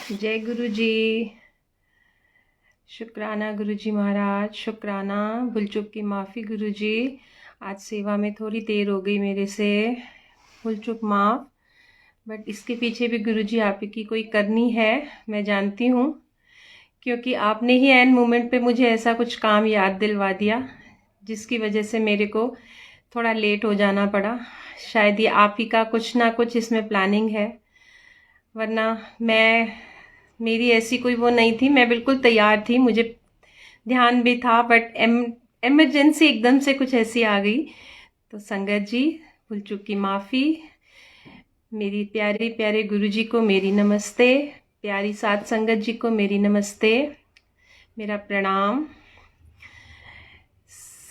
जय गुरु जी। शुक्राना गुरु जी महाराज, शुक्राना। भूल चूक की माफ़ी गुरु जी। आज सेवा में थोड़ी देर हो गई मेरे से, भूल चूक माफ़। बट इसके पीछे भी गुरु जी आप ही की कोई करनी है, मैं जानती हूँ, क्योंकि आपने ही एंड मोमेंट पे मुझे ऐसा कुछ काम याद दिलवा दिया जिसकी वजह से मेरे को थोड़ा लेट हो जाना पड़ा। शायद ये आप ही का कुछ ना कुछ इसमें प्लानिंग है, वरना मेरी ऐसी कोई वो नहीं थी। मैं बिल्कुल तैयार थी, मुझे ध्यान भी था, बट इमरजेंसी एकदम से कुछ ऐसी आ गई। तो संगत जी, भूल चूक की माफ़ी। मेरी प्यारे प्यारे गुरु जी को मेरी नमस्ते, प्यारी साथ संगत जी को मेरी नमस्ते, मेरा प्रणाम।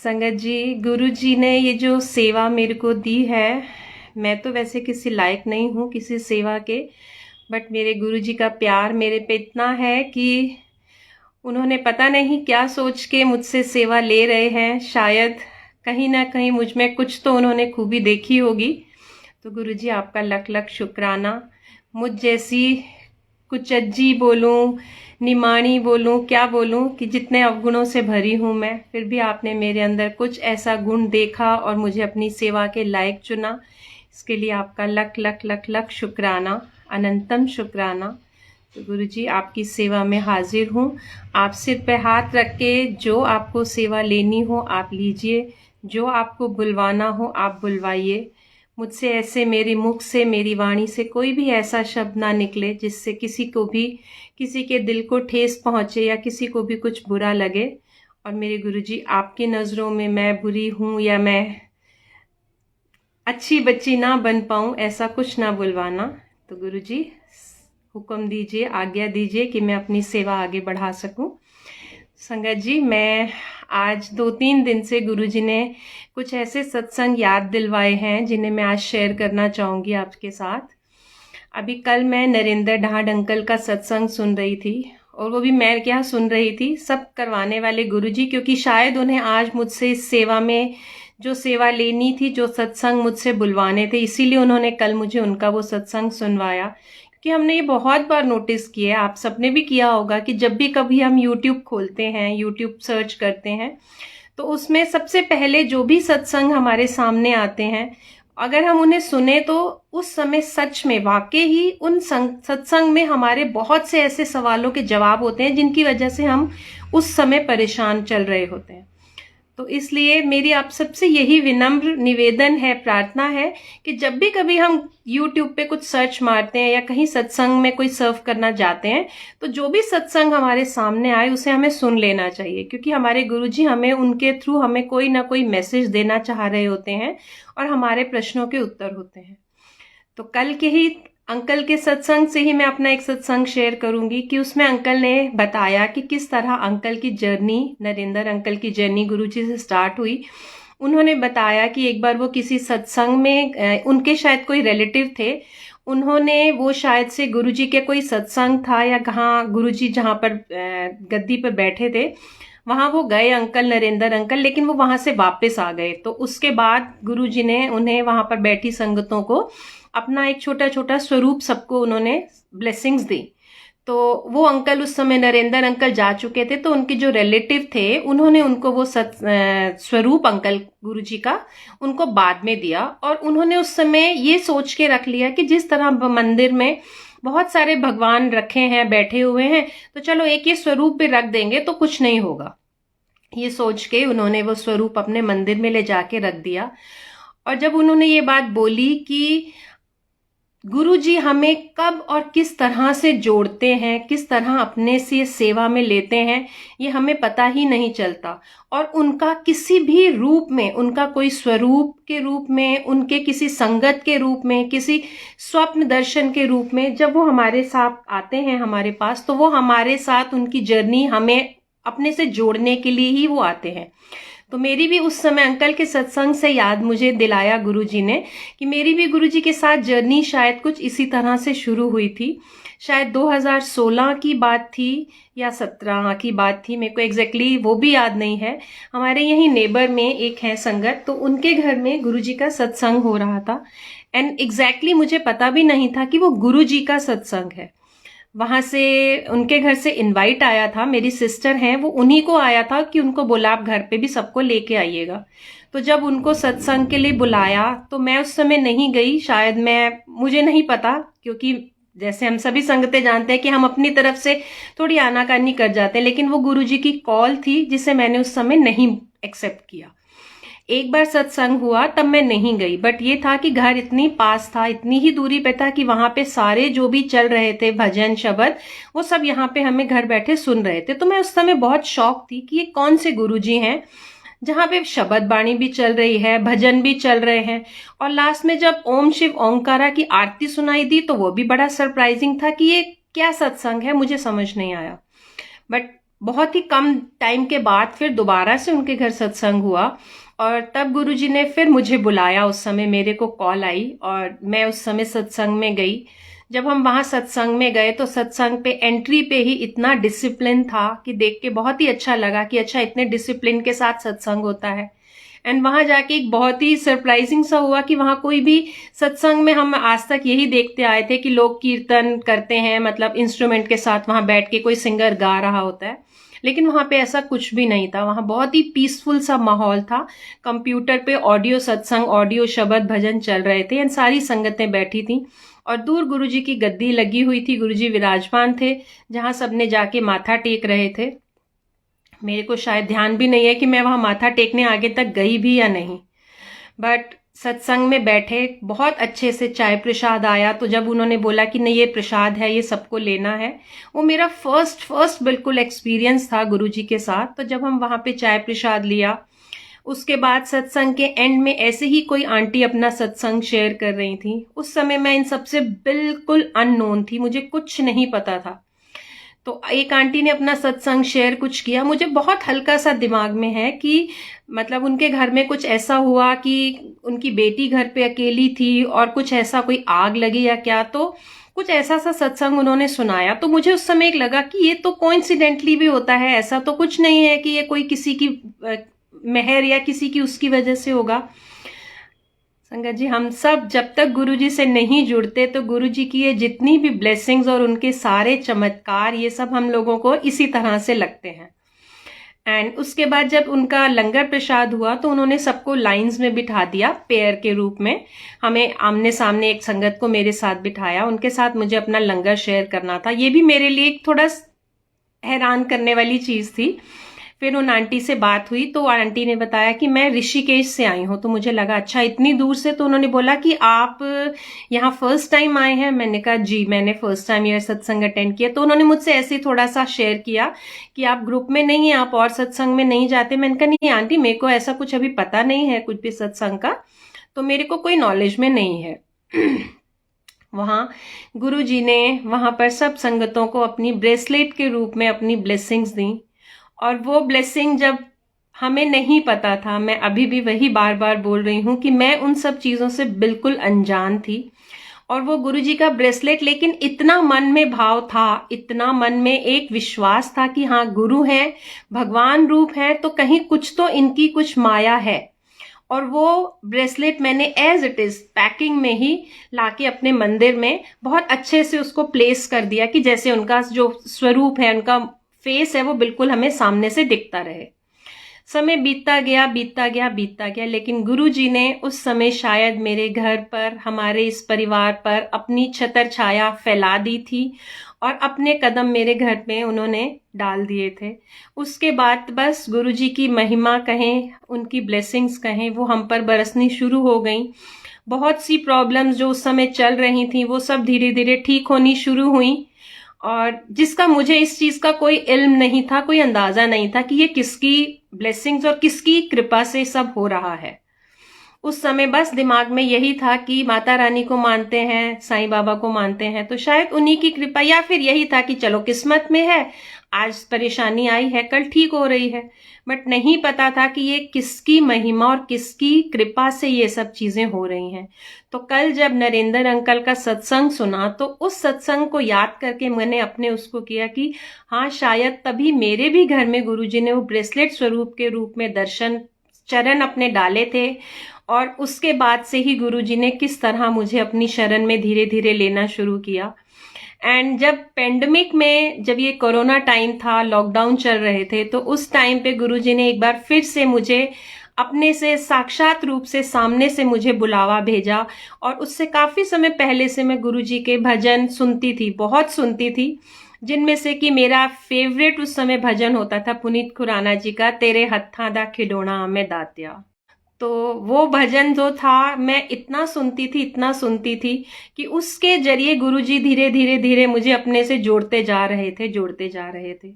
संगत जी, गुरु जी ने ये जो सेवा मेरे को दी है, मैं तो वैसे किसी लायक नहीं हूँ किसी सेवा के, बट मेरे गुरु जी का प्यार मेरे पे इतना है कि उन्होंने पता नहीं क्या सोच के मुझसे सेवा ले रहे हैं। शायद कहीं ना कहीं मुझ में कुछ तो उन्होंने खूबी देखी होगी। तो गुरु जी आपका लख लख शुक्राना। मुझ जैसी कुचज्जी बोलूं, निमाणी बोलूं, क्या बोलूं, कि जितने अवगुणों से भरी हूं मैं, फिर भी आपने मेरे अंदर कुछ ऐसा गुण देखा और मुझे अपनी सेवा के लायक चुना। इसके लिए आपका लख लख लख लख शुक्राना, अनंतम शुक्राना। तो गुरु जी आपकी सेवा में हाजिर हूँ। आप सिर पे हाथ रख के जो आपको सेवा लेनी हो आप लीजिए, जो आपको बुलवाना हो आप बुलवाइए। मुझसे ऐसे, मेरे मुख से, मेरी वाणी से कोई भी ऐसा शब्द ना निकले जिससे किसी को भी, किसी के दिल को ठेस पहुँचे या किसी को भी कुछ बुरा लगे। और मेरे गुरु जी, आपकी नज़रों में मैं बुरी हूँ या मैं अच्छी बच्ची ना बन पाऊँ, ऐसा कुछ ना बुलवाना। तो गुरु जी हुक्म दीजिए, आज्ञा दीजिए कि मैं अपनी सेवा आगे बढ़ा सकूं। संगत जी, मैं आज 2-3 दिन से गुरु जी ने कुछ ऐसे सत्संग याद दिलवाए हैं जिन्हें मैं आज शेयर करना चाहूँगी आपके साथ। अभी कल मैं नरेंद्र ढाड अंकल का सत्संग सुन रही थी, और वो भी मैं क्या सुन रही थी, सब करवाने वाले गुरु जी, क्योंकि शायद उन्हें आज मुझसे इस सेवा में जो सेवा लेनी थी, जो सत्संग मुझसे बुलवाने थे, इसीलिए उन्होंने कल मुझे उनका वो सत्संग सुनवाया। कि हमने ये बहुत बार नोटिस किया है, आप सबने भी किया होगा, कि जब भी कभी हम यूट्यूब खोलते हैं, यूट्यूब सर्च करते हैं, तो उसमें सबसे पहले जो भी सत्संग हमारे सामने आते हैं, अगर हम उन्हें सुने तो उस समय सच में वाकई ही उन सत्संग में हमारे बहुत से ऐसे सवालों के जवाब होते हैं जिनकी वजह से हम उस समय परेशान चल रहे होते हैं। तो इसलिए मेरी आप सबसे यही विनम्र निवेदन है, प्रार्थना है, कि जब भी कभी हम YouTube पे कुछ सर्च मारते हैं या कहीं सत्संग में कोई सर्व करना जाते हैं, तो जो भी सत्संग हमारे सामने आए उसे हमें सुन लेना चाहिए, क्योंकि हमारे गुरुजी हमें उनके थ्रू हमें कोई ना कोई मैसेज देना चाह रहे होते हैं और हमारे प्रश्नों के उत्तर होते हैं। तो कल के ही अंकल के सत्संग से ही मैं अपना एक सत्संग शेयर करूंगी कि उसमें अंकल ने बताया कि किस तरह अंकल की जर्नी, नरेंद्र अंकल की जर्नी गुरुजी से स्टार्ट हुई। उन्होंने बताया कि एक बार वो किसी सत्संग में, उनके शायद कोई रिलेटिव थे, उन्होंने वो शायद से गुरुजी के कोई सत्संग था या कहाँ गुरुजी जहाँ पर गद्दी पर बैठे थे वहां वो गए, अंकल नरेंद्र अंकल, लेकिन वो वहां से वापस आ गए। तो उसके बाद गुरुजी ने उन्हें वहां पर बैठी संगतों को अपना एक छोटा छोटा स्वरूप सबको उन्होंने ब्लेसिंग्स दी। तो वो अंकल उस समय नरेंद्र अंकल जा चुके थे, तो उनके जो रिलेटिव थे उन्होंने उनको वो स्वरूप अंकल गुरुजी का उनको बाद में दिया। और उन्होंने उस समय ये सोच के रख लिया कि जिस तरह मंदिर में बहुत सारे भगवान रखे हैं, बैठे हुए हैं, तो चलो एक ये स्वरूप भी रख देंगे तो कुछ नहीं होगा। ये सोच के उन्होंने वो स्वरूप अपने मंदिर में ले जाके रख दिया। और जब उन्होंने ये बात बोली कि गुरुजी हमें कब और किस तरह से जोड़ते हैं, किस तरह अपने से सेवा में लेते हैं, ये हमें पता ही नहीं चलता। और उनका किसी भी रूप में, उनका कोई स्वरूप के रूप में, उनके किसी संगत के रूप में, किसी स्वप्न दर्शन के रूप में, जब वो हमारे साथ आते हैं हमारे पास, तो वो हमारे साथ उनकी जर्नी हमें अपने से जोड़ने के लिए ही वो आते हैं। तो मेरी भी उस समय अंकल के सत्संग से याद मुझे दिलाया गुरुजी ने कि मेरी भी गुरुजी के साथ जर्नी शायद कुछ इसी तरह से शुरू हुई थी। शायद 2016 की बात थी या 17 की बात थी, मेरे को एग्जैक्टली वो भी याद नहीं है। हमारे यहीं नेबर में एक है संगत, तो उनके घर में गुरुजी का सत्संग हो रहा था, एंड एग्जैक्टली मुझे पता भी नहीं था कि वो गुरुजी का सत्संग है। वहां से उनके घर से इनवाइट आया था, मेरी सिस्टर हैं वो, उन्हीं को आया था कि उनको बोला आप घर पे भी सबको लेके आइएगा। तो जब उनको सत्संग के लिए बुलाया तो मैं उस समय नहीं गई, शायद मुझे नहीं पता, क्योंकि जैसे हम सभी संगतें जानते हैं कि हम अपनी तरफ से थोड़ी आनाकानी कर जाते हैं, लेकिन वो गुरुजी की कॉल थी जिसे मैंने उस समय नहीं एक्सेप्ट किया। एक बार सत्संग हुआ तब मैं नहीं गई, बट ये था कि घर इतनी पास था, इतनी ही दूरी पे था कि वहां पे सारे जो भी चल रहे थे भजन शब्द, वो सब यहाँ पे हमें घर बैठे सुन रहे थे। तो मैं उस समय बहुत शौक थी कि ये कौन से गुरुजी हैं जहाँ पे शब्द बाणी भी चल रही है, भजन भी चल रहे हैं। और लास्ट में जब ओम शिव ओंकारा की आरती सुनाई दी तो वो भी बड़ा सरप्राइजिंग था कि ये क्या सत्संग है, मुझे समझ नहीं आया। बट बहुत ही कम टाइम के बाद फिर दोबारा से उनके घर सत्संग हुआ और तब गुरुजी ने फिर मुझे बुलाया। उस समय मेरे को कॉल आई और मैं उस समय सत्संग में गई। जब हम वहां सत्संग में गए तो सत्संग पे एंट्री पे ही इतना डिसिप्लिन था कि देख के बहुत ही अच्छा लगा कि अच्छा इतने डिसिप्लिन के साथ सत्संग होता है। एंड वहां जाके एक बहुत ही सरप्राइजिंग सा हुआ कि वहां कोई भी सत्संग में, हम आज तक यही देखते आए थे कि लोग कीर्तन करते हैं, मतलब इंस्ट्रूमेंट के साथ वहां बैठ के कोई सिंगर गा रहा होता है, लेकिन वहां पे ऐसा कुछ भी नहीं था। वहां बहुत ही पीसफुल सा माहौल था। कंप्यूटर पे ऑडियो सत्संग, ऑडियो शब्द भजन चल रहे थे एंड सारी संगतें बैठी थी और दूर गुरुजी की गद्दी लगी हुई थी, गुरुजी विराजमान थे जहां सबने जाके माथा टेक रहे थे। मेरे को शायद ध्यान भी नहीं है कि मैं वहां माथा टेकने आगे तक गई भी या नहीं, बट सत्संग में बैठे बहुत अच्छे से चाय प्रसाद आया। तो जब उन्होंने बोला कि नहीं ये प्रसाद है, ये सबको लेना है, वो मेरा फर्स्ट बिल्कुल एक्सपीरियंस था गुरुजी के साथ। तो जब हम वहां पे चाय प्रसाद लिया, उसके बाद सत्संग के एंड में ऐसे ही कोई आंटी अपना सत्संग शेयर कर रही थी। उस समय मैं इन सबसे बिल्कुल अननोन थी, मुझे कुछ नहीं पता था। तो एक आंटी ने अपना सत्संग शेयर कुछ किया, मुझे बहुत हल्का सा दिमाग में है कि मतलब उनके घर में कुछ ऐसा हुआ कि उनकी बेटी घर पे अकेली थी और कुछ ऐसा कोई आग लगी या क्या, तो कुछ ऐसा सा सत्संग उन्होंने सुनाया। तो मुझे उस समय एक लगा कि ये तो कोइंसिडेंटली भी होता है, ऐसा तो कुछ नहीं है कि ये कोई किसी की मेहर या किसी की उसकी वजह से होगा। संगत जी, हम सब जब तक गुरुजी से नहीं जुड़ते तो गुरुजी की ये जितनी भी ब्लेसिंग्स और उनके सारे चमत्कार, ये सब हम लोगों को इसी तरह से लगते हैं। एंड उसके बाद जब उनका लंगर प्रसाद हुआ तो उन्होंने सबको लाइंस में बिठा दिया पेयर के रूप में। हमें आमने सामने एक संगत को मेरे साथ बिठाया, उनके साथ मुझे अपना लंगर शेयर करना था। ये भी मेरे लिए एक थोड़ा हैरान करने वाली चीज थी। फिर उन आंटी से बात हुई तो आंटी ने बताया कि मैं ऋषिकेश से आई हूँ। तो मुझे लगा अच्छा इतनी दूर से, तो उन्होंने बोला कि आप यहाँ फर्स्ट टाइम आए हैं। मैंने कहा जी मैंने फर्स्ट टाइम यह सत्संग अटेंड किया। तो उन्होंने मुझसे ऐसे थोड़ा सा शेयर किया कि आप ग्रुप में नहीं है, आप और सत्संग में नहीं जाते। मैंने कहा नहीं आंटी, मेरे को ऐसा कुछ अभी पता नहीं है कुछ भी सत्संग का, तो मेरे को कोई नॉलेज में नहीं है। वहां गुरुजी ने वहां पर सब संगतों को अपनी ब्रेसलेट के रूप में अपनी ब्लेसिंग्स दी। और वो ब्लेसिंग जब हमें नहीं पता था, मैं अभी भी वही बार बार बोल रही हूं कि मैं उन सब चीजों से बिल्कुल अनजान थी। और वो गुरुजी का ब्रेसलेट, लेकिन इतना मन में भाव था, इतना मन में एक विश्वास था कि हाँ गुरु है, भगवान रूप है, तो कहीं कुछ तो इनकी कुछ माया है। और वो ब्रेसलेट मैंने एज इट इज पैकिंग में ही लाके अपने मंदिर में बहुत अच्छे से उसको प्लेस कर दिया कि जैसे उनका जो स्वरूप है, उनका फेस है, वो बिल्कुल हमें सामने से दिखता रहे। समय बीतता गया बीतता गया बीतता गया, लेकिन गुरुजी ने उस समय शायद मेरे घर पर, हमारे इस परिवार पर अपनी छतर छाया फैला दी थी और अपने कदम मेरे घर पे उन्होंने डाल दिए थे। उसके बाद बस गुरुजी की महिमा कहें, उनकी ब्लेसिंग्स कहें, वो हम पर बरसनी शुरू हो गई। बहुत सी प्रॉब्लम्स जो उस समय चल रही थी वो सब धीरे धीरे ठीक होनी शुरू हुई, और जिसका मुझे इस चीज का कोई इल्म नहीं था, कोई अंदाजा नहीं था कि ये किसकी ब्लेसिंग्स और किसकी कृपा से सब हो रहा है। उस समय बस दिमाग में यही था कि माता रानी को मानते हैं, साईं बाबा को मानते हैं, तो शायद उन्हीं की कृपा, या फिर यही था कि चलो किस्मत में है, आज परेशानी आई है कल ठीक हो रही है। बट नहीं पता था कि ये किसकी महिमा और किसकी कृपा से ये सब चीजें हो रही हैं। तो कल जब नरेंद्र अंकल का सत्संग सुना तो उस सत्संग को याद करके मैंने अपने उसको किया कि हाँ शायद तभी मेरे भी घर में गुरुजी ने वो ब्रेसलेट स्वरूप के रूप में दर्शन चरण अपने डाले थे। और उसके बाद से ही गुरुजी ने किस तरह मुझे अपनी शरण में धीरे धीरे लेना शुरू किया। एंड जब पेंडेमिक में, जब ये कोरोना टाइम था, लॉकडाउन चल रहे थे, तो उस टाइम पे गुरुजी ने एक बार फिर से मुझे अपने से साक्षात रूप से सामने से मुझे बुलावा भेजा। और उससे काफी समय पहले से मैं गुरुजी के भजन सुनती थी, बहुत सुनती थी, जिनमें से कि मेरा फेवरेट उस समय भजन होता था पुनीत खुराना जी का, तेरे हत्थां दा खिडौना मैं दात्या। तो वो भजन जो था, मैं इतना सुनती थी, इतना सुनती थी कि उसके जरिए गुरुजी धीरे धीरे धीरे मुझे अपने से जोड़ते जा रहे थे, जोड़ते जा रहे थे।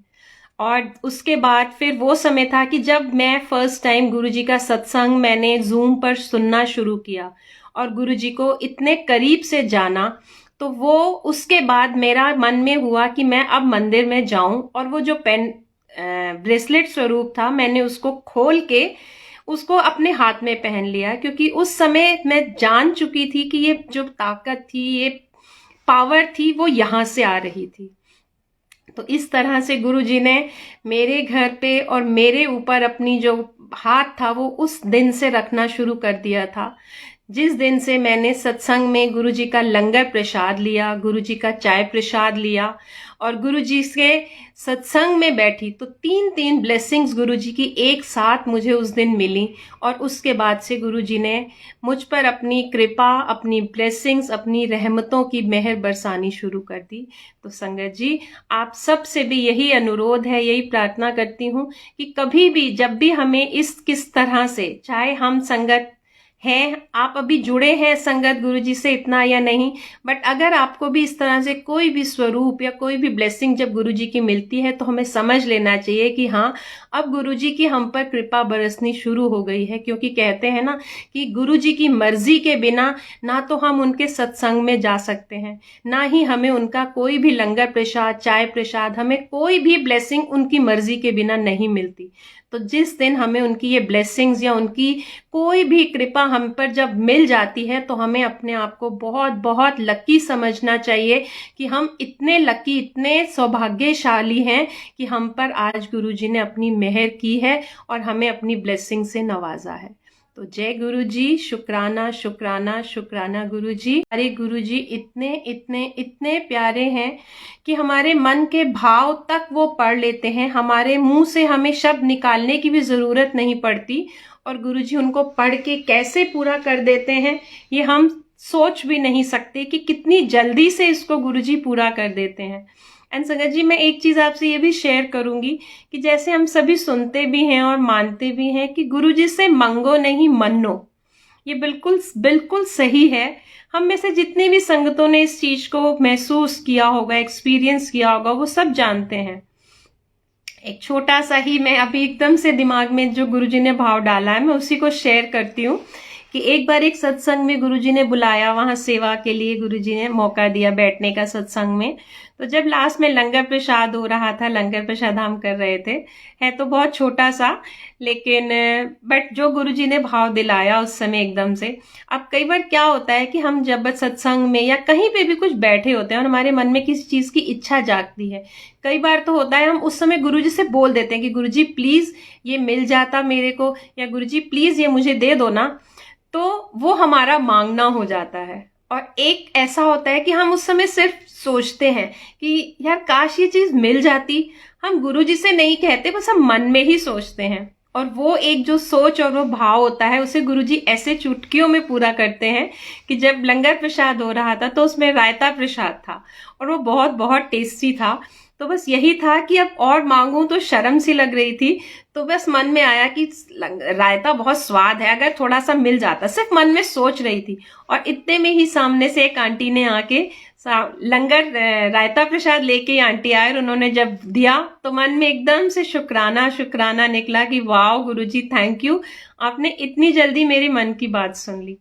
और उसके बाद फिर वो समय था कि जब मैं फर्स्ट टाइम गुरुजी का सत्संग मैंने जूम पर सुनना शुरू किया और गुरुजी को इतने करीब से जाना, तो वो उसके बाद मेरा मन में हुआ कि मैं अब मंदिर में जाऊं और वो जो पेन ब्रेसलेट स्वरूप था, मैंने उसको खोल के उसको अपने हाथ में पहन लिया, क्योंकि उस समय मैं जान चुकी थी कि ये जो ताकत थी, ये पावर थी, वो यहाँ से आ रही थी। तो इस तरह से गुरुजी ने मेरे घर पे और मेरे ऊपर अपनी जो हाथ था वो उस दिन से रखना शुरू कर दिया था। जिस दिन से मैंने सत्संग में गुरुजी का लंगर प्रसाद लिया, गुरुजी का चाय प्रसाद लिया और गुरुजी के सत्संग में बैठी, तो तीन तीन ब्लेसिंग्स गुरुजी की एक साथ मुझे उस दिन मिली। और उसके बाद से गुरुजी ने मुझ पर अपनी कृपा, अपनी ब्लेसिंग्स, अपनी रहमतों की मेहर बरसानी शुरू कर दी। तो संगत जी, आप सब से भी यही अनुरोध है, यही प्रार्थना करती हूँ कि कभी भी जब भी हमें इस किस तरह से, चाहे हम संगत हैं, आप अभी जुड़े हैं संगत गुरुजी से इतना या नहीं, बट अगर आपको भी इस तरह से कोई भी स्वरूप या कोई भी ब्लेसिंग जब गुरुजी की मिलती है, तो हमें समझ लेना चाहिए कि हाँ, अब गुरुजी की हम पर कृपा बरसनी शुरू हो गई है। क्योंकि कहते हैं ना कि गुरुजी की मर्जी के बिना ना तो हम उनके सत्संग में जा सकते हैं, ना ही हमें उनका कोई भी लंगर प्रसाद, चाय प्रसाद, हमें कोई भी ब्लेसिंग उनकी मर्जी के बिना नहीं मिलती। तो जिस दिन हमें उनकी ये ब्लेसिंग्स या उनकी कोई भी कृपा हम पर जब मिल जाती है, तो हमें अपने आप को बहुत बहुत लकी समझना चाहिए कि हम इतने लकी, इतने सौभाग्यशाली हैं कि हम पर आज गुरुजी ने अपनी मेहर की है और हमें अपनी ब्लेसिंग से नवाजा है। तो जय गुरुजी, शुक्राना शुक्राना शुक्राना गुरुजी। हमारे गुरुजी इतने इतने इतने प्यारे हैं कि हमारे मन के भाव तक वो पढ़ लेते हैं, हमारे मुंह से हमें शब्द निकालने की भी जरूरत नहीं पड़ती, और गुरुजी उनको पढ़ के कैसे पूरा कर देते हैं, ये हम सोच भी नहीं सकते कि कितनी जल्दी से इसको गुरुजी पूरा कर देते हैं। एंड संगत जी, मैं एक चीज आपसे ये भी शेयर करूंगी कि जैसे हम सभी सुनते भी हैं और मानते भी हैं कि गुरुजी से मंगो नहीं मन्नो, ये बिल्कुल बिल्कुल सही है। हम में से जितने भी संगतों ने इस चीज को महसूस किया होगा, एक्सपीरियंस किया होगा, वो सब जानते हैं। एक छोटा सा ही, मैं अभी एकदम से दिमाग में जो गुरुजी ने भाव डाला है, मैं उसी को शेयर करती हूँ कि एक बार एक सत्संग में गुरुजी ने बुलाया, वहां सेवा के लिए गुरुजी ने मौका दिया बैठने का सत्संग में। तो जब लास्ट में लंगर प्रसाद हो रहा था, लंगर प्रसाद हम कर रहे थे, है तो बहुत छोटा सा, लेकिन बट जो गुरुजी ने भाव दिलाया उस समय एकदम से। अब कई बार क्या होता है कि हम जब सत्संग में या कहीं पे भी कुछ बैठे होते हैं और हमारे मन में किसी चीज की इच्छा जागती है, कई बार तो होता है हम उस समय गुरुजी से बोल देते हैं कि गुरुजी प्लीज ये मिल जाता मेरे को, या गुरुजी प्लीज ये मुझे दे दो ना, तो वो हमारा मांगना हो जाता है। और एक ऐसा होता है कि हम उस समय सिर्फ सोचते हैं कि यार काश ये चीज मिल जाती, हम गुरुजी से नहीं कहते, बस हम मन में ही सोचते हैं। और वो एक जो सोच और वो भाव होता है, उसे गुरुजी ऐसे चुटकियों में पूरा करते हैं कि जब लंगर प्रसाद हो रहा था तो उसमें रायता प्रसाद था और वो बहुत बहुत टेस्टी था। तो बस यही था कि अब और मांगूं तो शर्म सी लग रही थी, तो बस मन में आया कि रायता बहुत स्वाद है, अगर थोड़ा सा मिल जाता, सिर्फ मन में सोच रही थी। और इतने में ही सामने से एक आंटी ने आके लंगर रायता प्रसाद लेके आंटी आए, और उन्होंने जब दिया तो मन में एकदम से शुक्राना शुक्राना निकला कि वाह गुरुजी, थैंक यू, आपने इतनी जल्दी मेरे मन की बात सुन ली।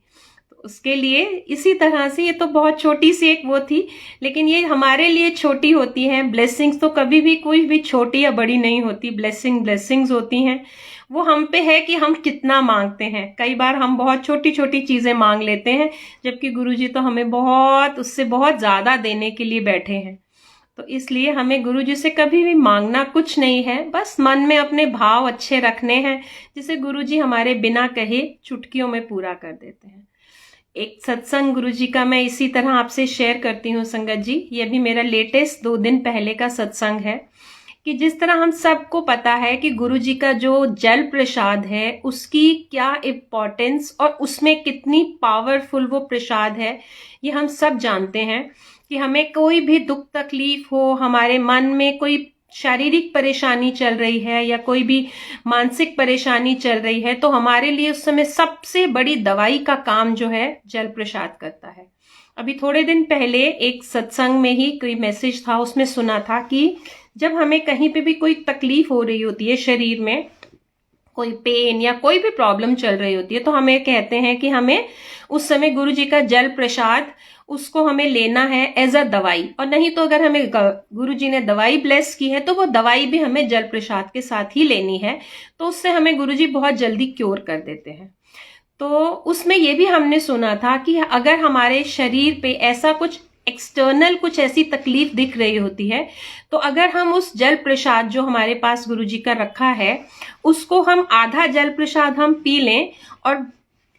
उसके लिए इसी तरह से, ये तो बहुत छोटी सी एक वो थी, लेकिन ये हमारे लिए छोटी होती है। ब्लेसिंग्स तो कभी भी कोई भी छोटी या बड़ी नहीं होती, ब्लेसिंग्स होती हैं। वो हम पे है कि हम कितना मांगते हैं। कई बार हम बहुत छोटी छोटी चीजें मांग लेते हैं, जबकि गुरुजी तो हमें बहुत, उससे बहुत ज्यादा देने के लिए बैठे हैं। तो इसलिए हमें गुरुजी से कभी भी मांगना कुछ नहीं है, बस मन में अपने भाव अच्छे रखने हैं, जिसे गुरुजी हमारे बिना कहे चुटकियों में पूरा कर देते हैं। एक सत्संग गुरुजी का मैं इसी तरह आपसे शेयर करती हूँ संगत जी। ये अभी मेरा लेटेस्ट 2 दिन पहले का सत्संग है कि जिस तरह हम सबको पता है कि गुरुजी का जो जल प्रसाद है उसकी क्या इम्पोर्टेंस और उसमें कितनी पावरफुल वो प्रसाद है, ये हम सब जानते हैं। कि हमें कोई भी दुख तकलीफ हो, हमारे मन में कोई शारीरिक परेशानी चल रही है या कोई भी मानसिक परेशानी चल रही है, तो हमारे लिए उस समय सबसे बड़ी दवाई का काम जो है जल प्रसाद करता है। अभी थोड़े दिन पहले एक सत्संग में ही कोई मैसेज था, उसमें सुना था कि जब हमें कहीं पे भी कोई तकलीफ हो रही होती है, शरीर में कोई पेन या कोई भी प्रॉब्लम चल रही होती है, तो हमें कहते हैं कि हमें उस समय गुरु जी का जल प्रसाद उसको हमें लेना है एज अ दवाई। और नहीं तो अगर हमें गुरु जी ने दवाई ब्लेस की है तो वो दवाई भी हमें जल प्रसाद के साथ ही लेनी है, तो उससे हमें गुरु जी बहुत जल्दी क्योर कर देते हैं। तो उसमें ये भी हमने सुना था कि अगर हमारे शरीर पे ऐसा कुछ एक्सटर्नल कुछ ऐसी तकलीफ दिख रही होती है, तो अगर हम उस जल प्रसाद जो हमारे पास गुरुजी का रखा है उसको हम आधा जल प्रसाद हम पी लें और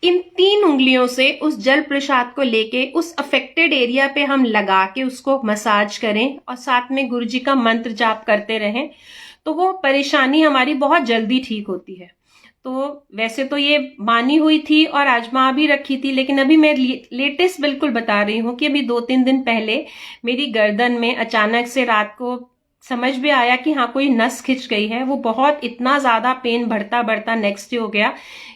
इन 3 उंगलियों से उस जल प्रसाद को लेके उस अफेक्टेड एरिया पे हम लगा के उसको मसाज करें और साथ में गुरुजी का मंत्र जाप करते रहें, तो वो परेशानी हमारी बहुत जल्दी ठीक होती है। तो वैसे तो ये मानी हुई थी और आजमा भी रखी थी, लेकिन अभी मैं लेटेस्ट बिल्कुल बता रही हूँ कि अभी 2-3 दिन पहले मेरी गर्दन में अचानक से रात को समझ में आया कि हाँ कोई नस खिंच गई है। वो बहुत इतना ज्यादा पेन बढ़ता बढ़ता नेक्स्ट डे हो गया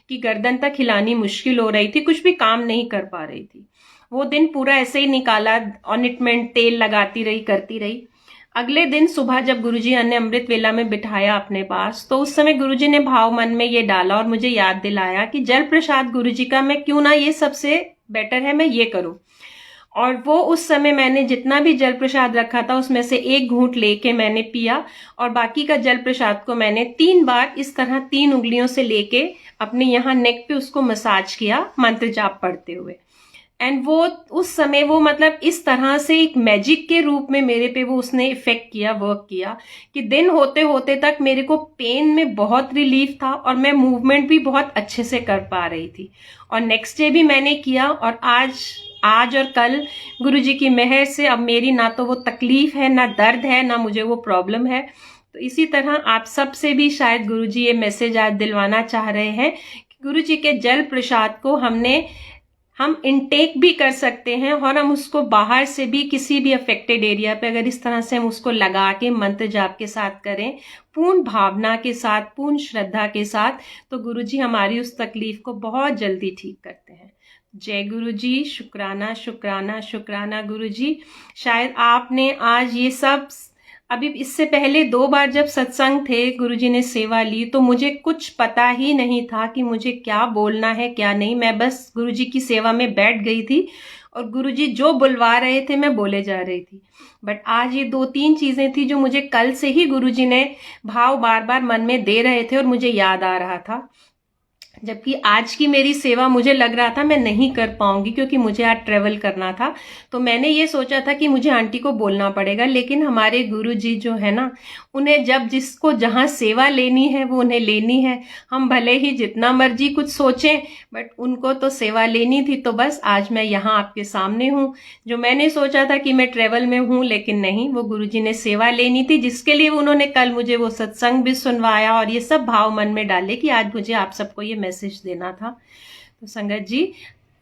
कि गर्दन तक हिलानी मुश्किल हो रही थी, कुछ भी काम नहीं कर पा रही थी। वो दिन पूरा ऐसे ही निकाला, ऑनिटमेंट तेल लगाती रही, करती रही। अगले दिन सुबह जब गुरुजी ने अमृत वेला में बिठाया अपने पास, तो उस समय गुरुजी ने भाव मन में ये डाला और मुझे याद दिलाया कि जल प्रसाद गुरुजी का मैं क्यों ना, ये सबसे बेटर है मैं ये करूं। और वो उस समय मैंने जितना भी जल प्रसाद रखा था उसमें से 1 घूंट लेके मैंने पिया और बाकी का जल प्रसाद को मैंने 3 बार इस तरह 3 उंगलियों से लेके अपने यहाँ नेक पे उसको मसाज किया मंत्र जाप पढ़ते हुए। एंड वो उस समय वो मतलब इस तरह से एक मैजिक के रूप में मेरे पे वो उसने इफेक्ट किया, वर्क किया कि दिन होते होते तक मेरे को पेन में बहुत रिलीफ था और मैं मूवमेंट भी बहुत अच्छे से कर पा रही थी। और नेक्स्ट डे भी मैंने किया और आज और कल गुरुजी की मेहर से अब मेरी ना तो वो तकलीफ है, ना दर्द है, ना मुझे वो प्रॉब्लम है। तो इसी तरह आप सबसे भी शायद गुरुजी ये मैसेज आज दिलवाना चाह रहे हैं कि गुरुजी के जल प्रसाद को हम इनटेक भी कर सकते हैं और हम उसको बाहर से भी किसी भी अफेक्टेड एरिया पे अगर इस तरह से हम उसको लगा के मंत्र जाप के साथ करें, पूर्ण भावना के साथ, पूर्ण श्रद्धा के साथ, तो गुरुजी हमारी उस तकलीफ को बहुत जल्दी ठीक करते हैं। जय गुरुजी, शुक्राना शुक्राना शुक्राना गुरुजी। शायद आपने आज ये सब, अभी इससे पहले 2 बार जब सत्संग थे गुरुजी ने सेवा ली तो मुझे कुछ पता ही नहीं था कि मुझे क्या बोलना है क्या नहीं। मैं बस गुरुजी की सेवा में बैठ गई थी और गुरुजी जो बुलवा रहे थे मैं बोले जा रही थी। बट आज ये 2-3 चीजें थी जो मुझे कल से ही गुरुजी ने भाव बार बार मन में दे रहे थे और मुझे याद आ रहा था। जबकि आज की मेरी सेवा मुझे लग रहा था मैं नहीं कर पाऊंगी क्योंकि मुझे आज ट्रेवल करना था। तो मैंने ये सोचा था कि मुझे आंटी को बोलना पड़ेगा, लेकिन हमारे गुरुजी जो है ना, उन्हें जब जिसको जहाँ सेवा लेनी है वो उन्हें लेनी है। हम भले ही जितना मर्जी कुछ सोचें, बट उनको तो सेवा लेनी थी। तो बस आज मैं यहाँ आपके सामने हूँ। जो मैंने सोचा था कि मैं ट्रेवल में हूँ, लेकिन नहीं, वो गुरुजी ने सेवा लेनी थी, जिसके लिए उन्होंने कल मुझे वो सत्संग भी सुनवाया और ये सब भाव मन में डाले कि आज मुझे आप सबको ये मैसेज देना था। तो संगत जी,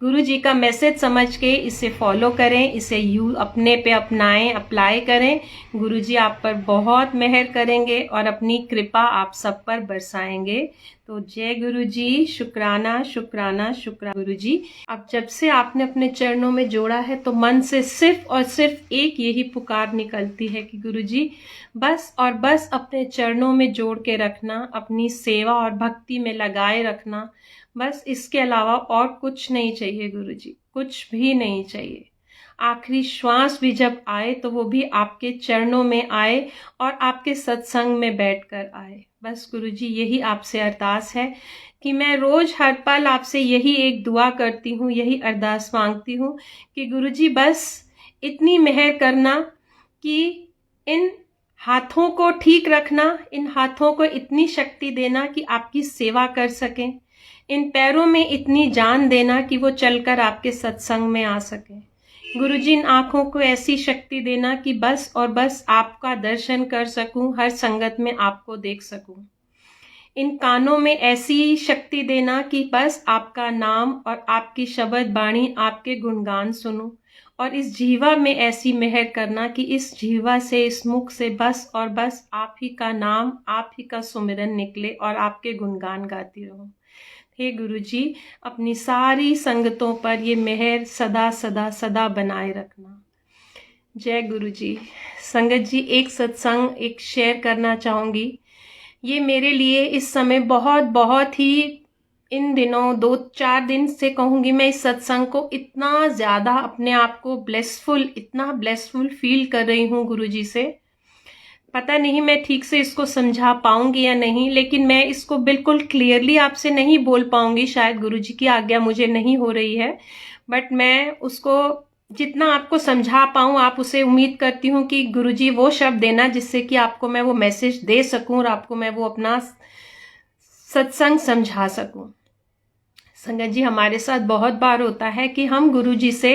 गुरु जी का मैसेज समझ के इसे फॉलो करें, इसे अपने पे अपनाएं, अप्लाई करें। गुरु जी आप पर बहुत मेहर करेंगे और अपनी कृपा आप सब पर बरसाएंगे। तो जय गुरु जी, शुक्राना शुक्राना शुक्राना गुरु जी। अब जब से आपने अपने चरणों में जोड़ा है तो मन से सिर्फ और सिर्फ एक यही पुकार निकलती है कि गुरु जी बस और बस अपने चरणों में जोड़ के रखना, अपनी सेवा और भक्ति में लगाए रखना। बस इसके अलावा और कुछ नहीं चाहिए गुरु जी, कुछ भी नहीं चाहिए। आखिरी श्वास भी जब आए तो वो भी आपके चरणों में आए और आपके सत्संग में बैठकर आए। बस गुरु जी यही आपसे अरदास है कि मैं रोज हर पल आपसे यही एक दुआ करती हूँ, यही अरदास मांगती हूँ कि गुरु जी बस इतनी मेहर करना कि इन हाथों को ठीक रखना, इन हाथों को इतनी शक्ति देना कि आपकी सेवा कर सकें, इन पैरों में इतनी जान देना कि वो चलकर आपके सत्संग में आ सके। गुरुजी, इन आंखों को ऐसी शक्ति देना कि बस और बस आपका दर्शन कर सकूं, हर संगत में आपको देख सकूं। इन कानों में ऐसी शक्ति देना कि बस आपका नाम और आपकी शब्द बाणी, आपके गुणगान सुनूं। और इस जीवा में ऐसी मेहर करना कि इस जीवा से, इस मुख से बस और बस आप ही का नाम, आप ही का सुमिरन निकले और आपके गुणगान गाती रहूं। हे गुरुजी, अपनी सारी संगतों पर ये मेहर सदा सदा सदा बनाए रखना। जय गुरुजी। संगत जी, एक सत्संग एक शेयर करना चाहूंगी। ये मेरे लिए इस समय बहुत बहुत ही, इन दिनों 2-4 दिन से कहूँगी मैं, इस सत्संग को इतना ज़्यादा अपने आप को ब्लेसफुल, इतना ब्लेसफुल फील कर रही हूँ गुरुजी से। पता नहीं मैं ठीक से इसको समझा पाऊंगी या नहीं, लेकिन मैं इसको बिल्कुल क्लियरली आपसे नहीं बोल पाऊंगी, शायद गुरुजी की आज्ञा मुझे नहीं हो रही है, बट मैं उसको जितना आपको समझा पाऊं, आप उसे उम्मीद करती हूं कि गुरुजी वो शब्द देना जिससे कि आपको मैं वो मैसेज दे सकूं और आपको मैं वो अपना सत्संग समझा सकूं। संगत जी, हमारे साथ बहुत बार होता है कि हम गुरुजी से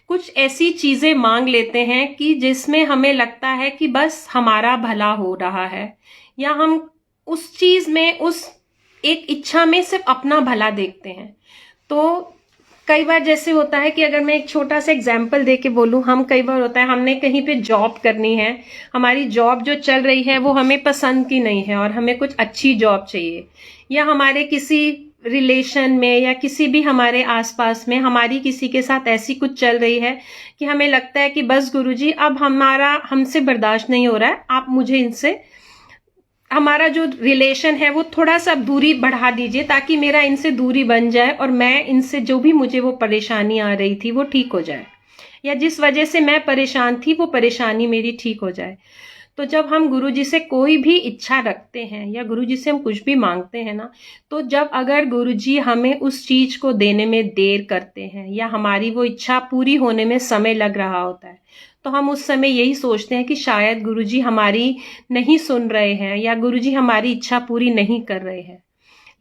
कुछ ऐसी चीजें मांग लेते हैं कि जिसमें हमें लगता है कि बस हमारा भला हो रहा है, या हम उस चीज में, उस एक इच्छा में सिर्फ अपना भला देखते हैं। तो कई बार जैसे होता है कि अगर मैं एक छोटा सा एग्जाम्पल दे के बोलूं, हम कई बार होता है हमने कहीं पे जॉब करनी है, हमारी जॉब जो चल रही है वो हमें पसंद की नहीं है और हमें कुछ अच्छी जॉब चाहिए, या हमारे किसी रिलेशन में या किसी भी हमारे आसपास में हमारी किसी के साथ ऐसी कुछ चल रही है कि हमें लगता है कि बस गुरुजी अब हमसे बर्दाश्त नहीं हो रहा है, आप मुझे इनसे, हमारा जो रिलेशन है वो थोड़ा सा दूरी बढ़ा दीजिए ताकि मेरा इनसे दूरी बन जाए और मैं इनसे जो भी मुझे वो परेशानी आ रही थी वो ठीक हो जाए, या जिस वजह से मैं परेशान थी वो परेशानी मेरी ठीक हो जाए। तो जब हम गुरुजी से कोई भी इच्छा रखते हैं या गुरुजी से हम कुछ भी मांगते हैं ना, तो जब अगर गुरुजी हमें उस चीज को देने में देर करते हैं या हमारी वो इच्छा पूरी होने में समय लग रहा होता है, तो हम उस समय यही सोचते हैं कि शायद गुरुजी हमारी नहीं सुन रहे हैं या गुरुजी हमारी इच्छा पूरी नहीं कर रहे हैं।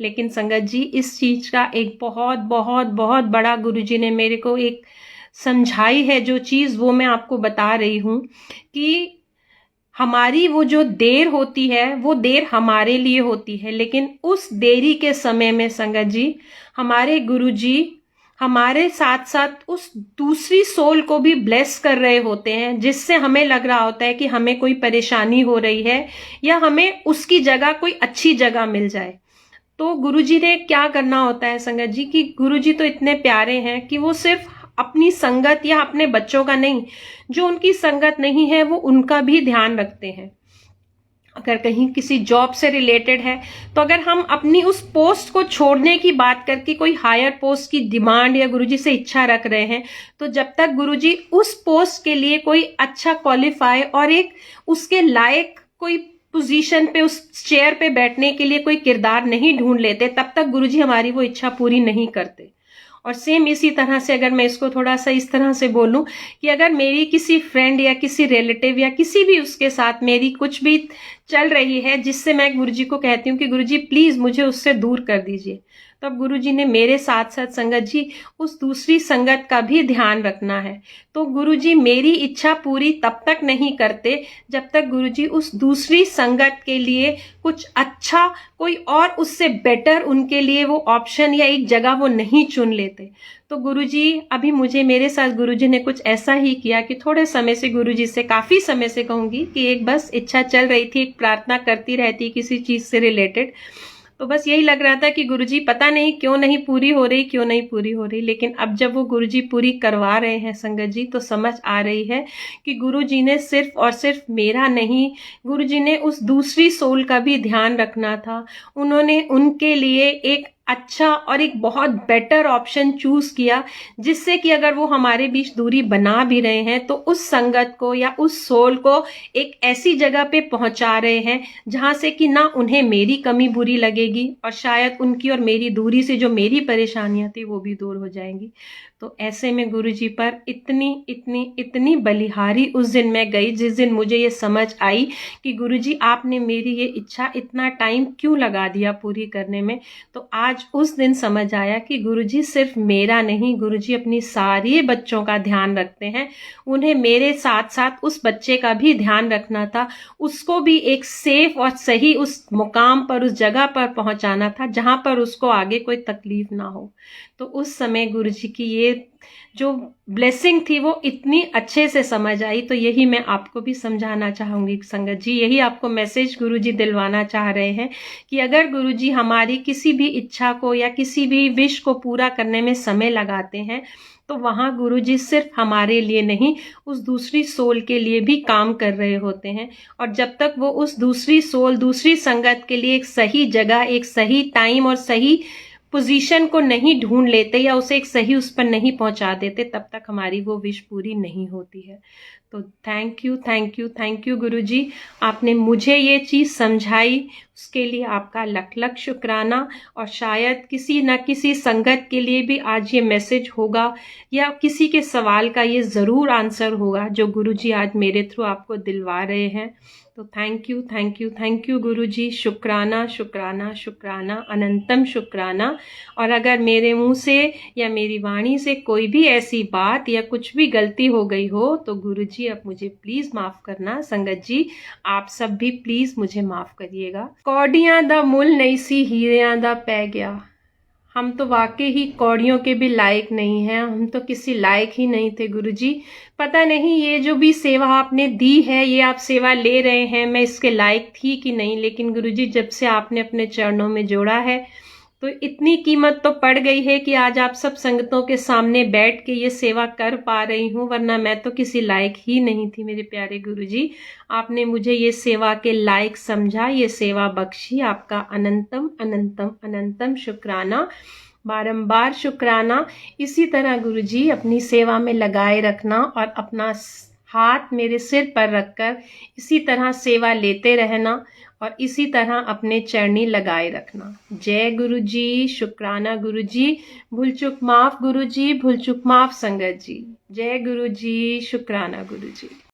लेकिन संगत जी, इस चीज का एक बहुत बहुत बहुत बड़ा गुरुजी ने मेरे को एक समझाई है जो चीज, वो मैं आपको बता रही हूं कि हमारी वो जो देर होती है वो देर हमारे लिए होती है, लेकिन उस देरी के समय में संगत जी, हमारे गुरुजी हमारे साथ साथ उस दूसरी सोल को भी ब्लेस कर रहे होते हैं, जिससे हमें लग रहा होता है कि हमें कोई परेशानी हो रही है या हमें उसकी जगह कोई अच्छी जगह मिल जाए। तो गुरुजी ने क्या करना होता है संगत जी, कि गुरुजी तो इतने प्यारे हैं कि वो सिर्फ अपनी संगत या अपने बच्चों का नहीं, जो उनकी संगत नहीं है वो उनका भी ध्यान रखते हैं। अगर कहीं किसी जॉब से रिलेटेड है तो अगर हम अपनी उस पोस्ट को छोड़ने की बात करके कोई हायर पोस्ट की डिमांड या गुरुजी से इच्छा रख रहे हैं, तो जब तक गुरुजी उस पोस्ट के लिए कोई अच्छा क्वालिफाई और एक उसके लायक कोई पोजीशन पे, उस चेयर पे बैठने के लिए कोई किरदार नहीं ढूंढ लेते, तब तक गुरुजी हमारी वो इच्छा पूरी नहीं करते। और सेम इसी तरह से अगर मैं इसको थोड़ा सा इस तरह से बोलूं कि अगर मेरी किसी फ्रेंड या किसी रिलेटिव या किसी भी उसके साथ मेरी कुछ भी चल रही है जिससे मैं गुरुजी को कहती हूँ कि गुरुजी प्लीज मुझे उससे दूर कर दीजिए, तो अब गुरुजी ने मेरे साथ साथ संगत जी उस दूसरी संगत का भी ध्यान रखना है। तो गुरुजी मेरी इच्छा पूरी तब तक नहीं करते जब तक गुरुजी उस दूसरी संगत के लिए कुछ अच्छा, कोई और उससे बेटर उनके लिए वो ऑप्शन या एक जगह वो नहीं चुन लेते। तो गुरुजी अभी मुझे, मेरे साथ गुरुजी ने कुछ ऐसा ही किया कि थोड़े समय से गुरुजी से, काफी समय से कहूंगी कि एक बस इच्छा चल रही थी, एक प्रार्थना करती रहती किसी चीज से रिलेटेड, तो बस यही लग रहा था कि गुरुजी पता नहीं क्यों नहीं पूरी हो रही, लेकिन अब जब वो गुरुजी पूरी करवा रहे हैं संगत जी, तो समझ आ रही है कि गुरुजी ने सिर्फ और सिर्फ मेरा नहीं, गुरुजी ने उस दूसरी सोल का भी ध्यान रखना था। उन्होंने उनके लिए एक अच्छा और एक बहुत बेटर ऑप्शन चूज किया, जिससे कि अगर वो हमारे बीच दूरी बना भी रहे हैं तो उस संगत को या उस सोल को एक ऐसी जगह पे पहुंचा रहे हैं जहां से कि ना उन्हें मेरी कमी बुरी लगेगी और शायद उनकी और मेरी दूरी से जो मेरी परेशानियां थी वो भी दूर हो जाएंगी। तो ऐसे में गुरुजी पर इतनी इतनी इतनी बलिहारी उस दिन मैं गई, जिस दिन मुझे ये समझ आई कि गुरुजी आपने मेरी ये इच्छा इतना टाइम क्यों लगा दिया पूरी करने में। तो आज उस दिन समझ आया कि गुरुजी सिर्फ मेरा नहीं, गुरुजी अपनी सारी बच्चों का ध्यान रखते हैं। उन्हें मेरे साथ साथ उस बच्चे का भी ध्यान रखना था, उसको भी एक सेफ और सही उस मुकाम पर, उस जगह पर पहुंचाना था जहां पर उसको आगे कोई तकलीफ ना हो। तो उस समय गुरुजी की ये जो ब्लेसिंग थी वो इतनी अच्छे से समझ आई। तो यही मैं आपको भी समझाना चाहूंगी संगत जी, यही आपको मैसेज गुरुजी दिलवाना चाह रहे हैं कि अगर गुरुजी हमारी किसी भी इच्छा को या किसी भी विश को पूरा करने में समय लगाते हैं तो वहाँ गुरुजी सिर्फ हमारे लिए नहीं, उस दूसरी सोल के लिए भी काम कर रहे होते हैं। और जब तक वो उस दूसरी सोल, दूसरी संगत के लिए एक सही जगह, एक सही टाइम और सही पोजीशन को नहीं ढूंढ लेते या उसे एक सही उस पर नहीं पहुंचा देते, तब तक हमारी वो विश पूरी नहीं होती है। तो thank you, thank you, thank you गुरुजी, आपने मुझे ये चीज़ समझाई, उसके लिए आपका लख लख शुक्राना। और शायद किसी न किसी संगत के लिए भी आज ये मैसेज होगा या किसी के सवाल का ये ज़रूर आंसर होगा जो गुरुजी आज मेरे थ्रू आपको दिलवा रहे हैं। तो thank you, thank you, thank you गुरुजी, शुक्राना शुक्राना शुक्राना, अनंतम शुक्राना। और अगर मेरे मुंह से या मेरी वाणी से कोई भी ऐसी बात या कुछ भी गलती हो गई हो तो गुरुजी अब मुझे प्लीज़ माफ़ करना। संगत जी आप सब भी प्लीज़ मुझे माफ़ करिएगा। कौड़ियां दा मुल नहीं सी हीरियां दा पै गया। हम तो वाकई ही कौड़ियों के भी लायक नहीं हैं, हम तो किसी लायक ही नहीं थे गुरुजी। पता नहीं ये जो भी सेवा आपने दी है, ये आप सेवा ले रहे हैं, मैं इसके लायक थी कि नहीं, लेकिन गुरुजी जब से आपने अपने चरणों में जोड़ा है तो इतनी कीमत तो पड़ गई है कि आज आप सब संगतों के सामने बैठ के ये सेवा कर पा रही हूँ, वरना मैं तो किसी लायक ही नहीं थी। मेरे प्यारे गुरुजी आपने मुझे ये सेवा के लायक समझा, ये सेवा बख्शी, आपका अनंतम अनंतम अनंतम शुक्राना, बारंबार शुक्राना। इसी तरह गुरुजी अपनी सेवा में लगाए रखना और अपना हाथ मेरे सिर पर रखकर इसी तरह सेवा लेते रहना और इसी तरह अपने चरणी लगाए रखना। जय गुरुजी, शुक्राना गुरुजी, भूल चूक माफ गुरुजी, भूल चूक माफ संगत जी। जय गुरुजी, शुक्राना गुरुजी।